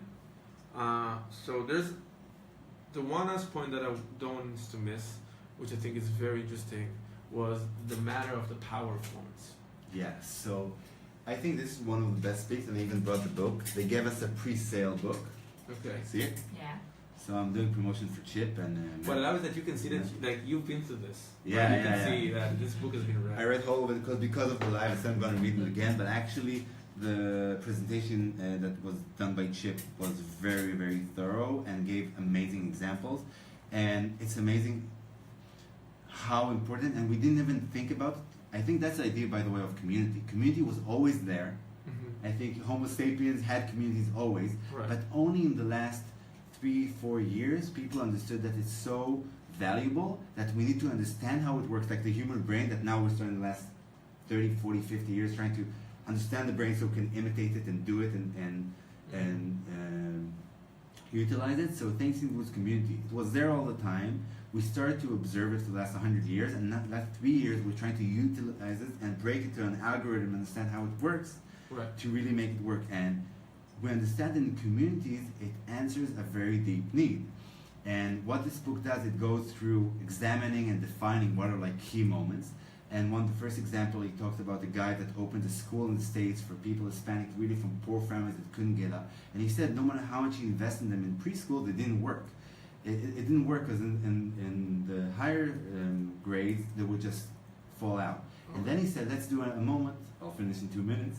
So there's the one last point that I don't want us to miss, which I think is very interesting, was the matter of the power of moments. Yeah, so I think this is one of the best speaks, and I even brought the book. They gave us a pre-sale book. Okay. See it? Yeah. So I'm doing promotion for Chip, and What I love is that you can see that like you've been through this. Yeah, Like, you yeah, can yeah. see that this book has been read. I read whole of it because of the live. I said I'm going to read it again, but actually the presentation that was done by Chip was very, very thorough and gave amazing examples. And it's amazing how important, and we didn't even think about it. I think that's the idea, by the way, of community. Community was always there. Mhm. I think Homo sapiens had communities always, Right. but only in the last 3-4 years, people understood that it's so valuable that we need to understand how it works, like the human brain, that now we're starting the last 30, 40, 50 years trying to understand the brain so we can imitate it and do it and utilize it. So thanks to this community, it was there all the time. We started to observe it for the last 100 years, and the last 3 years we're trying to utilize it and break it to an algorithm and understand how it works Right. to really make it work. And we understand in communities it answers a very deep need. And what this book does, it goes through examining and defining what are like key moments. And the first example, he talked about the guy that opened a school in the States for people Hispanic, really from poor families that couldn't get up. And he said no matter how much he invested in them in preschool, they didn't work. It didn't work because in the higher grades, they would just fall out. And then he said, let's do a moment, I'll finish in 2 minutes,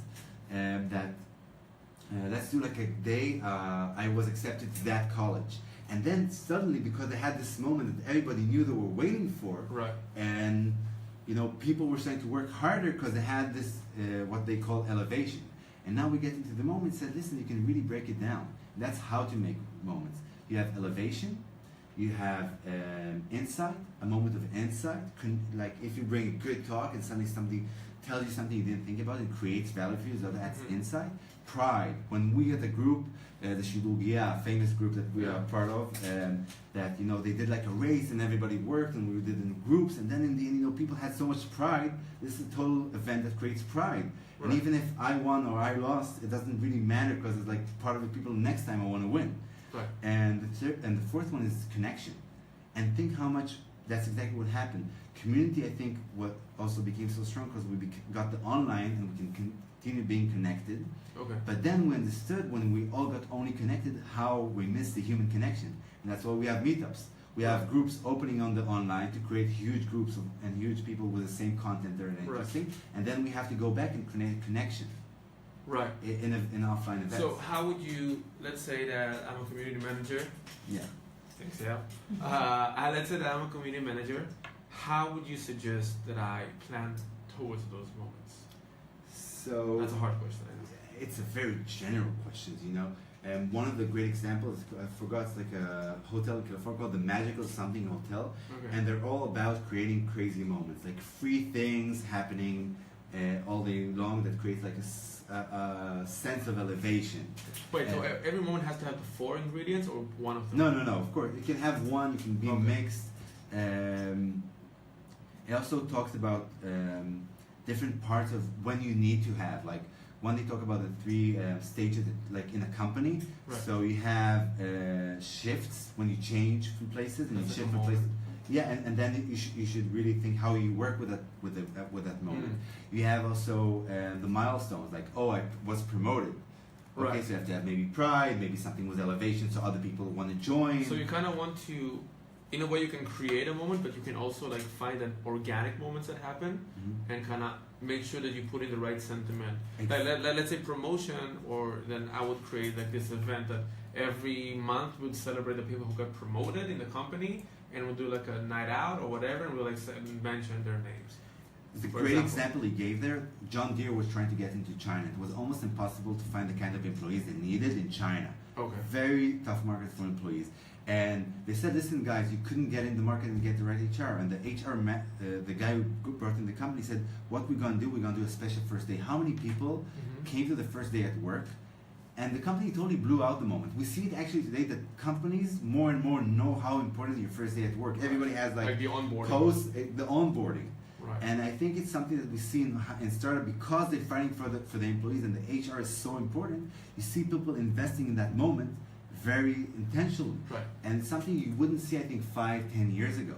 let's do like a day I was accepted to that college. And then suddenly, because they had this moment that everybody knew they were waiting for, Right. and you know, people were starting to work harder because they had this what they call elevation. And now we get into the moment. Said, listen, you can really break it down. And that's how to make moments. You have elevation, you have insight, a moment of insight. Like if you bring a good talk and suddenly somebody tells you something you didn't think about and creates value for you, so that's insight. Pride. When we as a group, the Shidugia, famous group that we are part of, that you know they did like a race and everybody worked and we did in groups, and then in the end, you know, people had so much pride. This is a total event that creates pride. Right. And even if I won or I lost, it doesn't really matter because it's like part of the people next time I want to win. Right. And the fourth one is connection. And think how much that's exactly what happened. Community, I think, what also became so strong because we got the online and we can continue being connected. Okay. But then we understood when we all got only connected how we missed the human connection. And that's why we have meetups. We have groups opening on the online to create huge groups and huge people with the same content that are interesting. And then we have to go back and create connection. Right. In an offline event. So how would you, let's say that I'm a community manager. Yeah. Thanks, yeah. Let's say that I'm a community manager. How would you suggest that I plan towards those moments? So that's a hard question. It's a very general question, you know. And one of the great examples, I forgot, it's like a hotel in California called the Magical Something Hotel. Okay. And they're all about creating crazy moments, like free things happening all day long that creates like a sense of elevation. Wait, so every moment has to have the 4 ingredients or one of them? No, of course. It can have one, it can be mixed. It also talks about different parts of when you need to have, like when they talk about the 3 stages, like in a company. Right. So you have shifts when you change from places and you shift from places. Yeah, and then you should really think how you work with that moment. You have also the milestones, like I was promoted. Okay, Right. so you have to have maybe pride, maybe something with elevation, so other people want to join. So you kind of want to, in a way, you can create a moment, but you can also like find an organic moments that happen, and kind of make sure that you put in the right sentiment. Like, let's say promotion, or then I would create like this event that every month we'd celebrate the people who got promoted in the company, and we'll do like a night out or whatever, and we'll like mention their names. The great example he gave there, John Deere was trying to get into China. It was almost impossible to find the kind of employees they needed in China. Okay. Very tough market for employees. And they said, listen guys, you couldn't get in the market and get the right HR. And the HR, the guy who brought in the company said, what we're going to do, we're going to do a special first day. How many people came to the first day at work? And the company totally blew out the moment. We see it actually today that companies more and more know how important your first day at work. Everybody has like the onboarding. The onboarding. Right. And I think it's something that we see in startup because they're fighting for the employees and the HR is so important. You see people investing in that moment very intentionally. Right. And it's something you wouldn't see, I think, 5-10 years ago.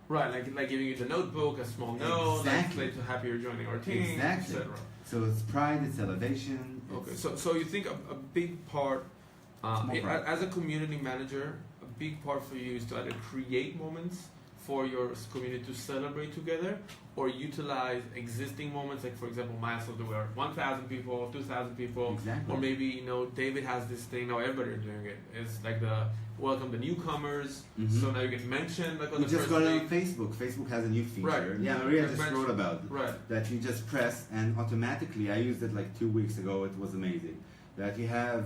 Right, like giving you the notebook, a small note, Exactly. like so happy you're joining our team, Exactly. etc. So it's pride, it's elevation. Okay, so you think a big part, as a community manager, a big part for you is to either create moments for your community to celebrate together, or utilize existing moments, like for example, milestones that were 1,000 people, 2,000 people, Exactly. or maybe David has this thing now. Everybody are doing it. It's like the welcome the newcomers. So now you get mentioned like on We the just first got it day. on Facebook. Facebook has a new feature. Right. Yeah, Maria just wrote about it. Right. That you just press and automatically, I used it like 2 weeks ago, it was amazing. That you have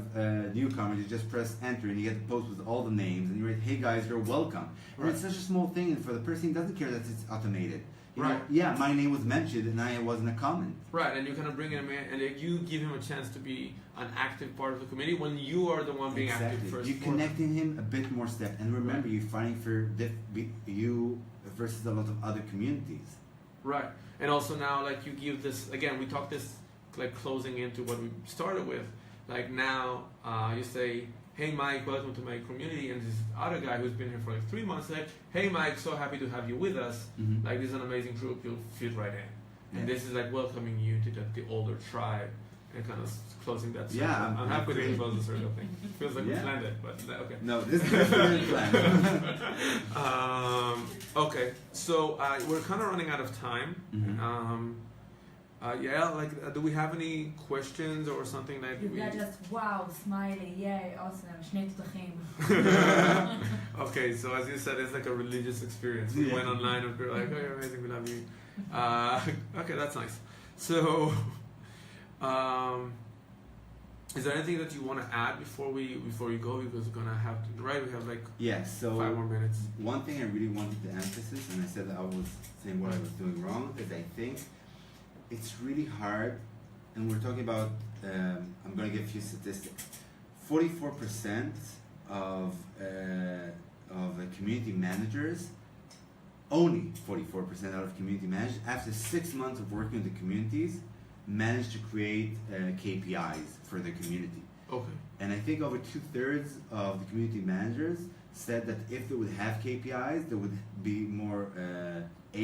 newcomers, you just press enter and you get the post with all the names and you write, hey guys, you're welcome. And Right. it's such a small thing, and for the person, he doesn't care that it's automated. You know, Right. yeah, my name was mentioned and I wasn't a comment. Right, and you kind of bring him in, and you give him a chance to be an active part of the committee when you are the one being active first. You're connecting him a bit more step, and remember, you're fighting for you versus a lot of other communities. Right, and also now, like you give this again. We talked this like closing into what we started with. Like now, you say, "Hey Mike, welcome to my community," and this other guy who's been here for like 3 months like, "Hey Mike, so happy to have you with us. Like this is an amazing group. You'll fit right in." And this is like welcoming you to the older tribe and kind of closing that circle. Yeah, I'm happy to close the circle thing. Feels like we planned it, but okay. No, this is definitely planned. Okay, so we're kind of running out of time. Do we have any questions or something that You we... got just wow, smiley, yay, awesome, שני תותחים. Okay, so as you said, it's like a religious experience. We went online and we were like, oh, you're amazing, we love you. Okay, that's nice. So, is there anything that you want to add before you go? Because we're gonna have to, right? We have like 5 more minutes. One thing I really wanted to emphasize, and I said that I was saying what I was doing wrong, is I think it's really hard, and we're talking about, I'm going to give you statistics. 44% of the community managers, only 44% out of community managers, after 6 months of working with the communities, managed to create KPIs for the community. Okay. And I think over 2/3 of the community managers said that if they would have KPIs, they would be more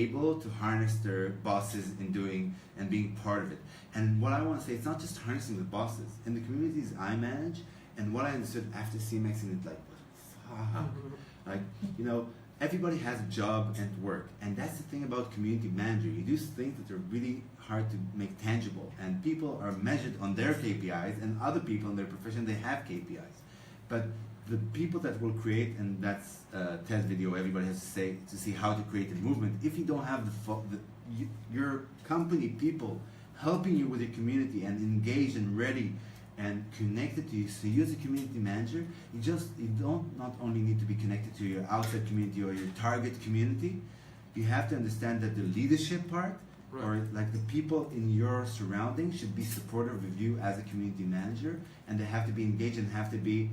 able to harness their bosses in doing and being part of it. And what I want to say, it's not just harnessing the bosses. In the communities I manage, and what I understood after CMX, and it's like, fuck, Like, everybody has a job and work, and that's the thing about community manager. You do things that are really hard to make tangible, and people are measured on their KPIs, and other people in their profession, they have KPIs. But the people that will create, and that's Ted's video, everybody has to say to see how to create a movement. If you don't have your company people helping you with your community and engaged and ready and connected to you, so you as a community manager, you don't not only need to be connected to your outside community or your target community, you have to understand that the leadership part, or like the people in your surroundings, should be supportive of you as a community manager, and they have to be engaged and have to be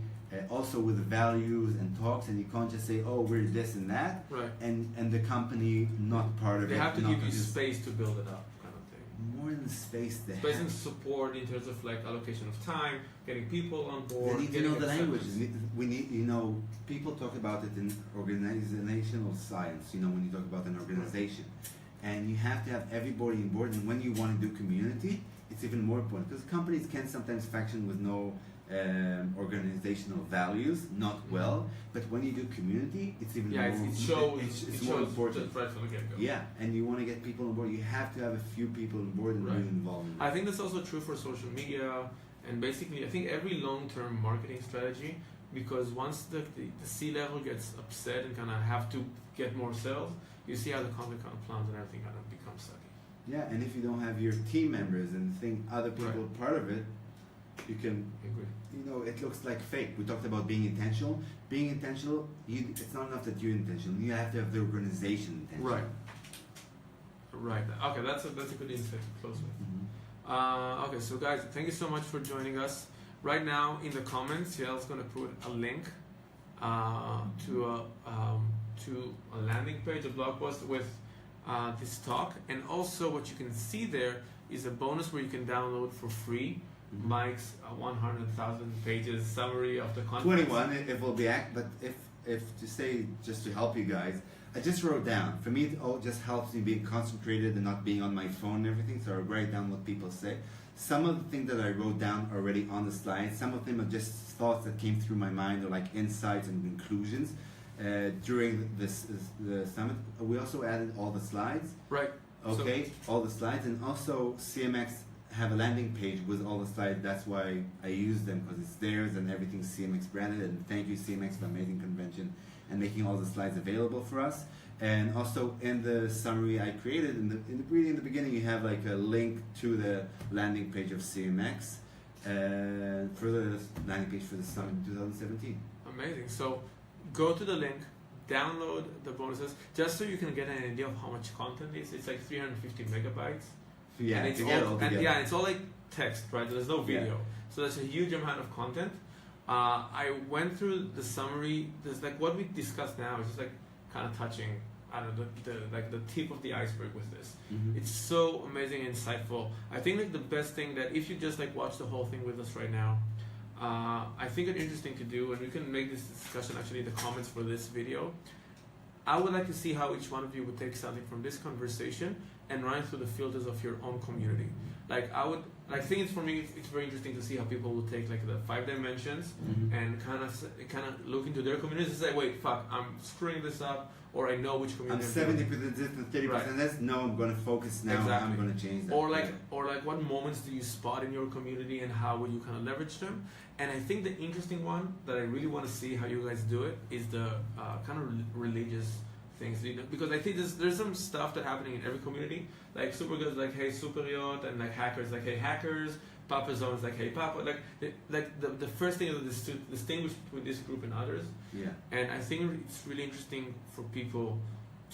also with the values and talks, and you can't just say, oh, we're this and that, and the company not part of it. They have to give you space to build it up, kind of thing. More than space, space and support in terms of like allocation of time, getting people on board. They need to know the language. We need, people talk about it in organizational science. When you talk about an organization, and you have to have everybody on board. And when you want to do community, it's even more important because companies can sometimes function with no organizational values, not well. But when you do community, it's even more. It's more important. Right from the get-go. Yeah, and you want to get people on board. You have to have a few people on board and really involved. I think that's also true for social media, and basically, I think every long-term marketing strategy. Because once the C-level gets upset and kind of have to get more sales, you see how the content kind of plans and everything kind of becomes sucky. Yeah, and if you don't have your team members and think other people are part of it, you can, it looks like fake. We talked about being intentional. Being intentional, it's not enough that you're intentional. You have to have the organization intentional. Right. Okay, that's a good insight to close with. Okay, so guys, thank you so much for joining us. Right now, in the comments, Yael's going to put a link to a landing page, a blog post with this talk, and also what you can see there is a bonus where you can download for free Mike's 100,000 pages summary of the conference. 21, it will be but if to say, just to help you guys, I just wrote down. For me, it all just helps me being concentrated and not being on my phone and everything, so I write down what people say. Some of the things that I wrote down already on the slides, some of them are just thoughts that came through my mind, or like insights and conclusions during the summit. We also added all the slides. Right. Okay, all the slides, and also CMX have a landing page with all the slides. That's why I use them, because it's theirs and everything's CMX branded. And thank you, CMX, for amazing convention and making all the slides available for us. And also in the summary I created, in the beginning, you have like a link to the landing page of CMX for the landing page for the summit in 2017. Amazing. So go to the link, download the bonuses, just so you can get an idea of how much content it is. It's like 350 megabytes. Yeah, and it's all like text, right? There's no video. So that's a huge amount of content. I went through the summary. There's like what we discussed now is just like kind of touching, I don't know, the tip of the iceberg with this. It's so amazing and insightful. I think like the best thing that if you just like watch the whole thing with us right now, I think it's interesting to do, and we can make this discussion actually in the comments for this video. I would like to see how each one of you would take something from this conversation and run it through the filters of your own community. Like I would, like things for me, it's very interesting to see how people will take like the 5 dimensions and kind of look into their communities and say, wait, fuck, I'm screwing this up, or I know which community. I'm 70% this and 30% this. No, I'm going to focus now. Exactly. I'm going to change that. Or like what moments do you spot in your community and how will you kind of leverage them? And I think the interesting one that I really want to see how you guys do it is the kind of religious things, because I think there's some stuff that happening in every community. Like Silberg is like, hey Superiot, and like hackers like, hey hackers. Papa Zone is like, hey Papa. The first thing is to distinguish between this group and others. Yeah. And I think it's really interesting for people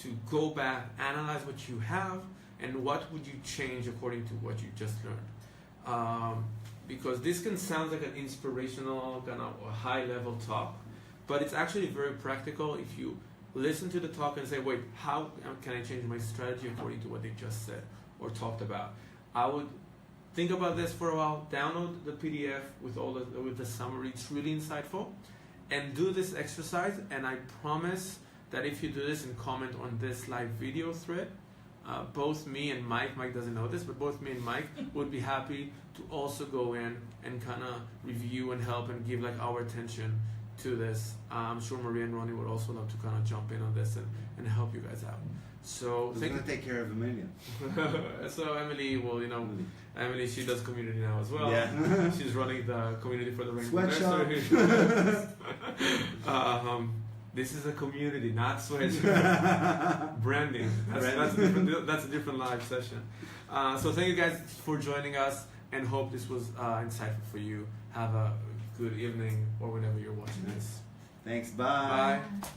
to go back, analyze what you have, and what would you change according to what you just learned. Because this can sound like an inspirational kind of high level talk, but it's actually very practical if you listen to the talk and say, wait, how can I change my strategy according to what they just said or talked about? I would think about this for a while, download the PDF with the summary. It's really insightful, and do this exercise, and I promise that if you do this and comment on this live video thread, both me and Mike doesn't know this, but both me and Mike would be happy to also go in and kind of review and help and give like our attention to this. I'm sure Maria and Ronnie would also love to kind of jump in on this and help you guys out. So Who's gonna take care of Amelia? So Emily will, Emily, she does community now as well. Yeah. She's running the community for the Rainbow Sweatshop. Nursery. This is a community, not sweatshop. Branding. That's a different live session. So thank you guys for joining us, and hope this was insightful for you. Have a good evening or whenever you're watching this. Thanks. Bye. Bye.